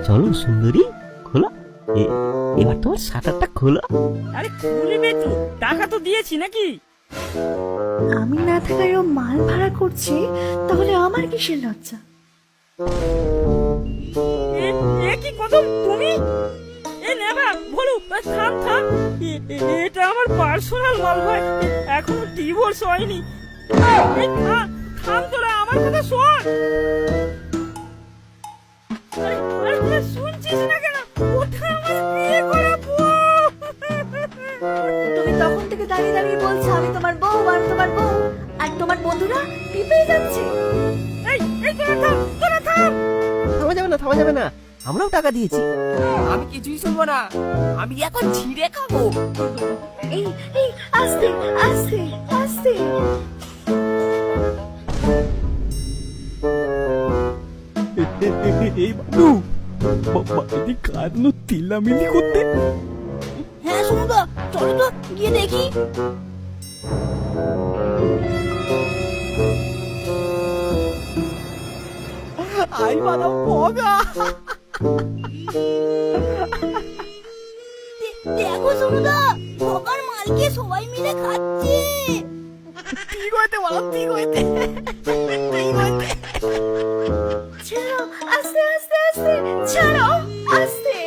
চলো সুন্দরী, খোলো। এবার তোমার শাটারটা খোলো। আরে খুলবে তো, টাকা তো দিয়েছি নাকি? আমি না থাকায় ও মাল ভাড়া করছে, তাহলে আমার কিসের লজ্জা? এ কি কদম, তুমি? এ নেবা বলো, থাম থাম। এটা আমার পার্সোনাল মাল ভাই, এখনো ডিভোর্স হয়নি। থাম তোরা, আমার কথা শোন। আরে শুনছিস না কেন? ওটা আমার বিয়ে করা বউ। তুমি তখন থেকে দাঁড়িয়ে দাঁড়িয়ে বলছো আমি তোমার বউ, আমি তোমার বউ, আর তোমার বন্ধুরা টিপে যাচ্ছে। এই তোরা থাম, তোরা থাম। থামা যাবে না, থামা যাবে না, আমরাও টাকা দিয়েছি। আমি কিছুই শুনবো না, আমি এখন ছিঁড়ে খাবো। এই এই আস্তে আস্তে আস্তে। এই বাবু, বাড়িতে কাঁদলো তিল্লামিলি করতে। হ্যাঁ শুনুদা, চলো তো গিয়ে দেখি। আই বাবা পগা। দেখো শুনুদা, ভোগার মালকে সবাই মিলে খাচ্ছে। ঠিক হইতে বলো, ঠিক হইতে, ঠিক হইতে। ছাড়ো, আস্তে আস্তে আস্তে, ছাড়ো, আস্তে।